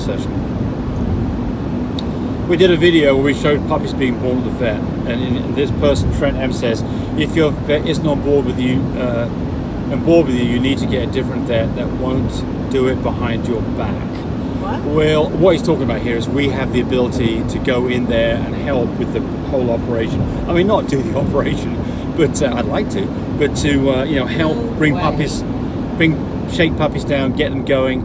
session. We did a video where we showed puppies being born at the vet, and this person, Trent M, says if your vet isn't on board with you, you need to get a different vet that won't do it behind your back. What? Well, what he's talking about here is we have the ability to go in there and help with the whole operation. I mean, not do the operation, but I'd like to, but to help bring shake puppies down, get them going.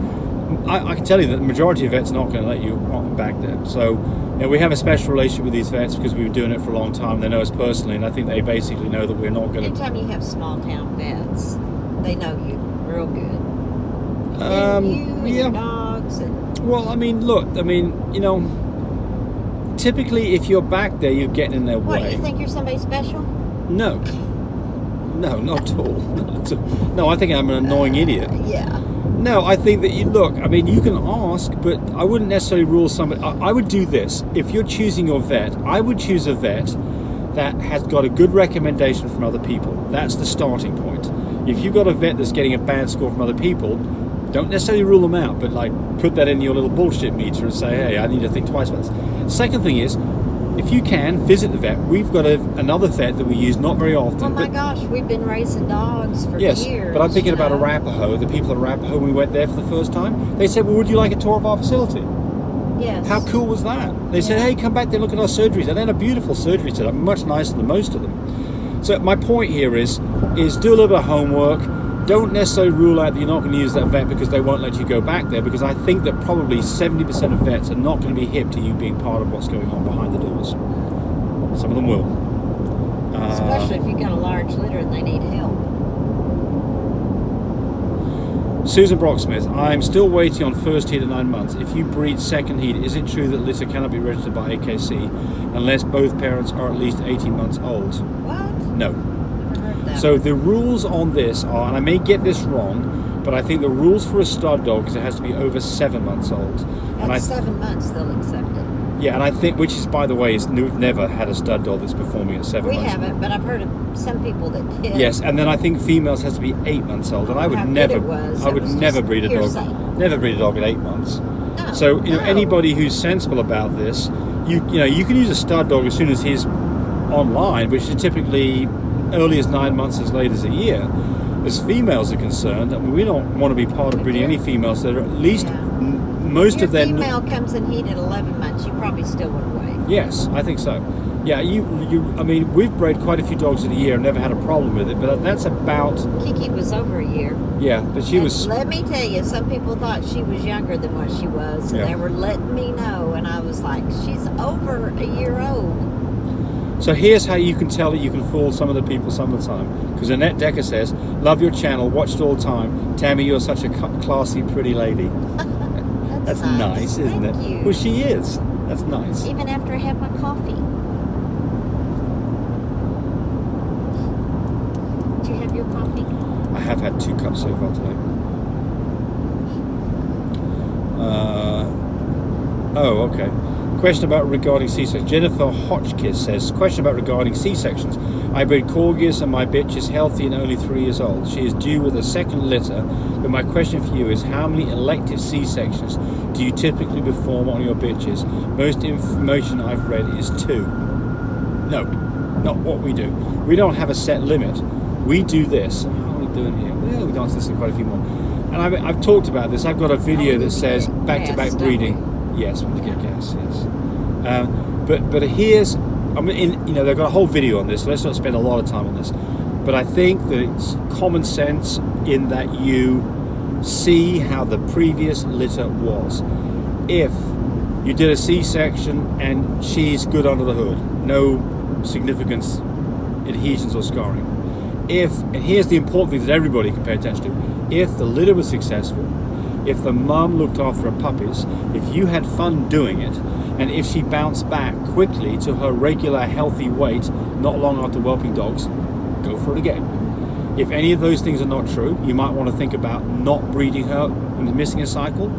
I can tell you that the majority of vets are not going to let you back there. So we have a special relationship with these vets because we've been doing it for a long time. They know us personally, and I think they basically know that we're not going to... Anytime you have small town vets, they know you real good. And your dogs. Well, I mean, look, typically if you're back there, you're getting in their way. What, you think you're somebody special? No, not at all. Not at all. No, I think I'm an annoying idiot. Yeah. No, I think that you can ask, but I wouldn't necessarily rule somebody. I would do this. If you're choosing your vet, I would choose a vet that has got a good recommendation from other people. That's the starting point. If you've got a vet that's getting a bad score from other people, don't necessarily rule them out, but put that in your little bullshit meter and say, hey, I need to think twice about this. Second thing is, if you can, visit the vet. We've got another vet that we use not very often. Oh my gosh, we've been raising dogs for years. Yes, but I'm thinking about Arapahoe. The people at Arapahoe, when we went there for the first time, they said, well, would you like a tour of our facility? Yes. How cool was that? They said, hey, come back there, look at our surgeries. And then a beautiful surgery setup, much nicer than most of them. So my point here is do a little bit of homework. Don't necessarily rule out that you're not going to use that vet because they won't let you go back there, because I think that probably 70% of vets are not going to be hip to you being part of what's going on behind the doors. Some of them will. Especially if you've got a large litter and they need help. Susan Brocksmith, I'm still waiting on first heat at 9 months. If you breed second heat, is it true that litter cannot be registered by AKC unless both parents are at least 18 months old? What? No. Never heard that. So the rules on this are, and I may get this wrong, but I think the rules for a stud dog is it has to be over 7 months old. At 7 months, they'll accept it. Yeah, and I think, which is, by the way, we've never had a stud dog that's performing at 7 months. We haven't, but I've heard of some people that did. Yes, and then I think females has to be 8 months old, and I would never breed a dog. Never breed a dog at 8 months. No, so anybody who's sensible about this, you can use a stud dog as soon as he's online, which is typically early as 9 months, as late as a year. As females are concerned, I mean, we don't want to be part of breeding any females that are at least most of them. If your female comes in heat at 11 months, you probably still would wait. Yes, I think so. Yeah, I mean, we've bred quite a few dogs in a year and never had a problem with it, but that's about... Kiki was over a year. Yeah, but she was... Let me tell you, some people thought she was younger than what she was, and they were letting me know, and I was like, she's over a year old. So here's how you can tell that you can fool some of the people some of the time. Because Annette Decker says, love your channel, watch it all the time. Tammy, you're such a classy, pretty lady. That's nice, isn't it? Thank you. Well, she is. That's nice. Even after I have my coffee. Did you have your coffee? I have had 2 cups so far today. Okay. Question regarding C-sections. Jennifer Hotchkiss says, question regarding C-sections. I bred corgis and my bitch is healthy and only 3 years old. She is due with a second litter, but my question for you is how many elective C-sections do you typically perform on your bitches? Most information I've read is 2. No, not what we do. We don't have a set limit. We do this. How are we doing here? Well, we've answered this in quite a few more. And I've talked about this. I've got a video that says back-to-back breeding. Yes, we get gas, yes. But here's, they've got a whole video on this, so let's not spend a lot of time on this. But I think that it's common sense in that you see how the previous litter was. If you did a C-section and she's good under the hood, no significant adhesions or scarring. And here's the important thing that everybody can pay attention to. If the litter was successful, if the mum looked after her puppies, if you had fun doing it, and if she bounced back quickly to her regular healthy weight not long after whelping dogs, go for it again. If any of those things are not true, you might want to think about not breeding her and missing a cycle,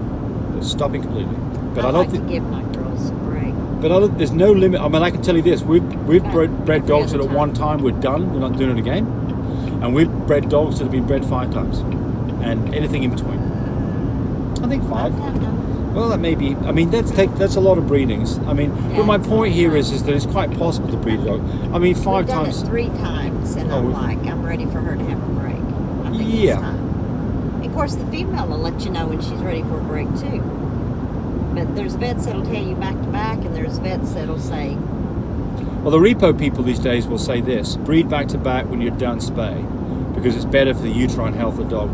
or stopping completely. But I don't think to give my girls a break. But there's no limit. I mean, I can tell you this: we've bred dogs that at one time we're done, we're not doing it again, and we've bred dogs that have been bred 5 times, and anything in between. I think 5. Well, that may be. I mean, that's a lot of breedings. I mean, Yeah, but my it's point a here lot. is that it's quite possible to breed a dog. I mean, 5 We've done times. it 3 times, and I'm like, I'm ready for her to have a break. I think Yeah. it's time. Of course, the female will let you know when she's ready for a break too. But there's vets that'll tell you back to back, and there's vets that'll say, Well, the repo people these days will say this: breed back to back when you're done spay, because it's better for the uterine health of the dog.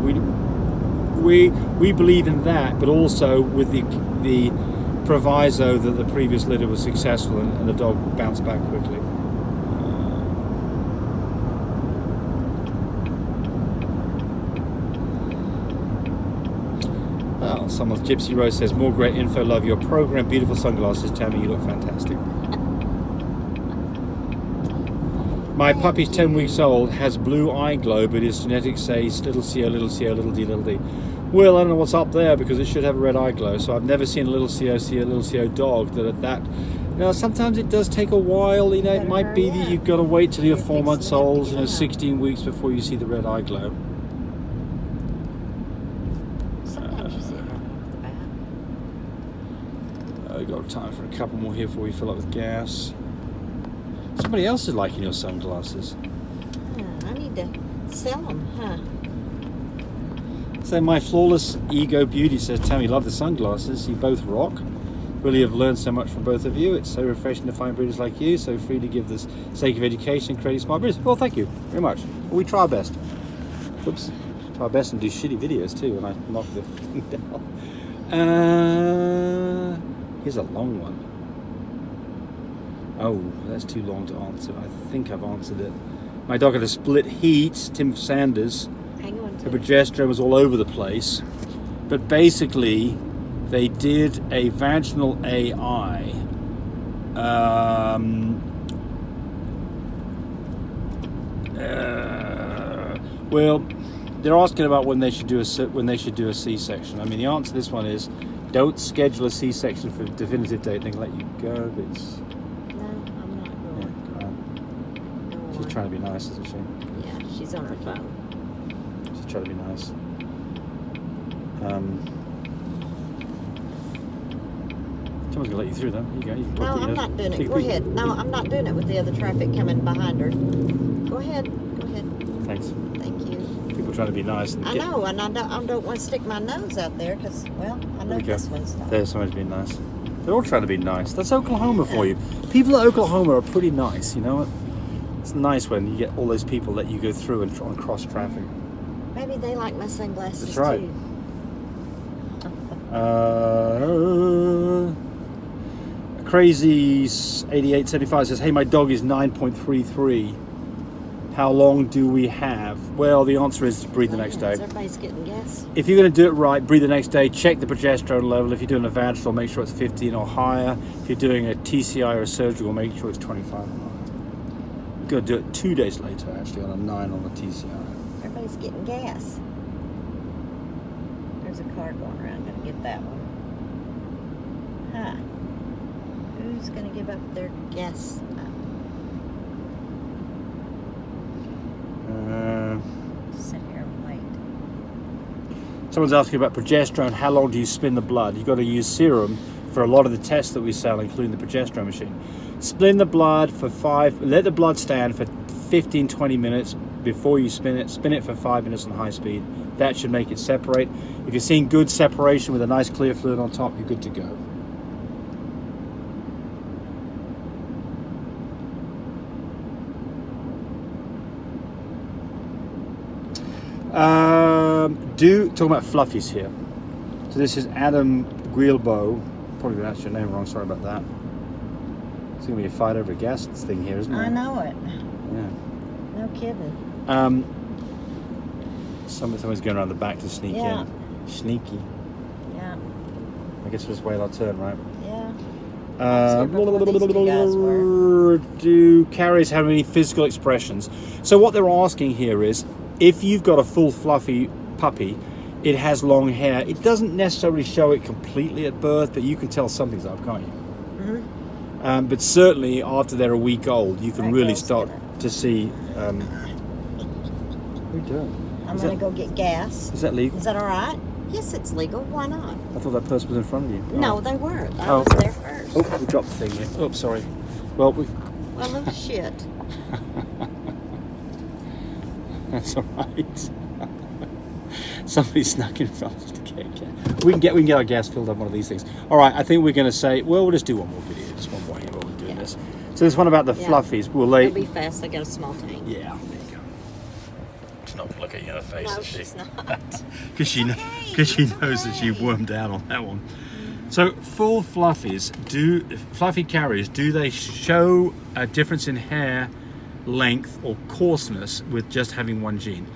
We believe in that, but also with the proviso that the previous litter was successful and the dog bounced back quickly. Oh, someone's Gypsy Rose says, more great info, love your program, beautiful sunglasses, Tammy, you look fantastic. My puppy's 10 weeks old, has blue eye glow, but his genetics say little CO, little CO, little d, little d. Well, I don't know what's up there because it should have a red eye glow, so I've never seen a little CO, little CO dog that. Now, sometimes it does take a while, you know, it might be that you've got to wait till you're 4 months old, 16 weeks before you see the red eye glow. sometimes you see it right off the bat. We've got time for a couple more here before we fill up with gas. Somebody else is liking your sunglasses. I need to sell them, huh? So my flawless ego beauty says, Tammy, love the sunglasses. You both rock. Really have learned so much from both of you. It's so refreshing to find breeders like you, so free to give the sake of education and creating smart breeders. Well, thank you very much. Well, we try our best. Whoops. Try our best and do shitty videos too when I knock the thing down. Here's a long one. Oh, that's too long to answer. I think I've answered it. My dog had a split heat, Tim Sanders. Hang on The to it. progesterone was all over the place. But basically, they did a vaginal AI. Well, they're asking about when they should do a C-section. I mean, the answer to this one is, don't schedule a C-section for a definitive date. They can let you go. But it's, No, I'm not going. Don't she's worry. trying to be nice, isn't she? Yeah, she's on her phone. She's trying to be nice. Someone's gonna let you through, though. You go. You can No, talk to I'm you. not doing it. Take a Go peek. ahead. No, I'm not doing it with the other traffic coming behind her. Go ahead. Go ahead. Thanks. Thank you. People trying to be nice. And I know, and I don't want to stick my nose out there because, well, I know There we go. this one's not. There's someone's being nice. They're all trying to be nice. That's Oklahoma for you. People at Oklahoma are pretty nice, you know what? It's nice when you get all those people let you go through and on cross traffic. Maybe they like my sunglasses That's right. too. Crazy 8875 says, hey, my dog is 9.33. How long do we have? Well, the answer is breathe the next day. Everybody's getting gas. If you're going to do it right, breathe the next day, check the progesterone level. If you're doing a vaginal, make sure it's 15 or higher. If you're doing a TCI or a surgical, make sure it's 25 or higher. You've got to do it 2 days later, actually, on a 9 on the TCI. Everybody's getting gas. There's a car going around. Gonna get that one. Huh. Who's gonna give up their gas? Sit here and wait. Someone's asking about progesterone. How long do you spin the blood? You've got to use serum for a lot of the tests that we sell, including the progesterone machine. Spin the blood for let the blood stand for 15-20 minutes before you spin it. Spin it for 5 minutes on high speed. That should make it separate. If you're seeing good separation with a nice clear fluid on top, you're good to go. Talking about fluffies here. So this is Adam Guilbeau. Probably pronounced your name wrong. Sorry about that. It's gonna be a fight over a gas thing here, isn't it? I know it. Yeah. No kidding. Someone's going around the back to sneak Yeah. in. Sneaky. Yeah. I guess we'll just wait our turn, right? Yeah. I was here before these two guys Do carriers have any physical expressions? So what they're asking here is, if you've got a full fluffy puppy, it has long hair. It doesn't necessarily show it completely at birth, but you can tell something's up, can't you? Mm-hmm. But certainly after they're a week old, you can Right, really go start Skinner. to see. What are you doing? I'm Is gonna that- go get gas. Is that legal? Is that all right? Yes, it's legal. Why not? I thought that person was in front of you. No, they weren't. I Oh. was there first. Oh, we dropped the thing here. Oh, sorry. Well, Well, no shit. that's all right. Somebody snuck in front of us to get gas. We can get our gas filled up on one of these things. All right, I think we're going to say, well, we'll just do one more video. Just one more here while we're doing this. So this one about the fluffies. Will they? It'll be fast. They got a small tank. Yeah, there you go. She's not going to look at you in the face, No, is she? she's not. Because she knows that she wormed out on that one. So full fluffies, fluffy carriers, do they show a difference in hair length or coarseness with just having one gene?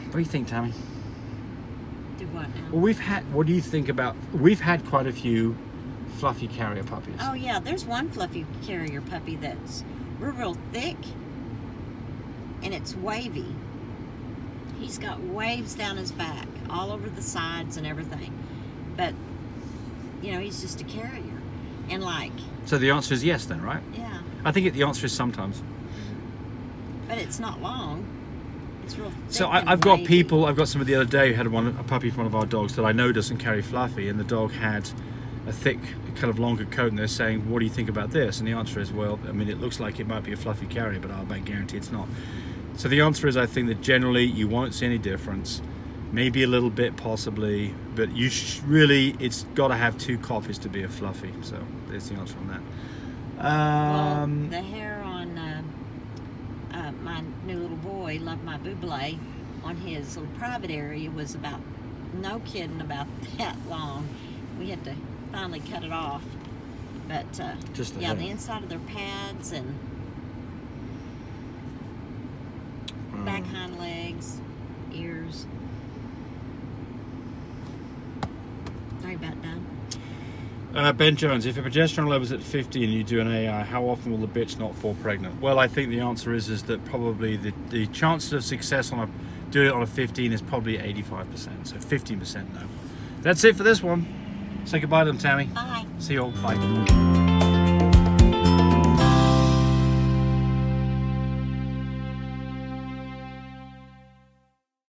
What do you think, Tammy? Do what now? Well, what do you think about, we've had quite a few fluffy carrier puppies. Oh yeah, there's one fluffy carrier puppy that's real thick and it's wavy. He's got waves down his back, all over the sides and everything. But, you know, he's just a carrier. And like... So the answer is yes then, right? Yeah. I think the answer is sometimes. But it's not long. It's real thick. So and I've got wavy. people, I've got somebody the other day who had a puppy from one of our dogs that I know doesn't carry fluffy, and the dog had a thick, kind of longer coat, and they're saying, what do you think about this? And the answer is, well, I mean, it looks like it might be a fluffy carrier, but I'll guarantee it's not. So the answer is, I think that generally you won't see any difference. Maybe a little bit, possibly, but you really, it's got to have 2 copies to be a fluffy. So there's the answer on that. Well, the hair on my new little boy, Love My Buble, on his little private area was about, no kidding, about that long. We had to finally cut it off. But Just the yeah, hair. the inside of their pads and back hind legs, ears. Are you about done? Ben Jones, if a progesterone level is at 50 and you do an AI, how often will the bitch not fall pregnant? Well, I think the answer is that probably the chances of success on doing it on a 15 is probably 85%. So 15% no. That's it for this one. Say goodbye to them, Tammy. Bye. See you all. Bye.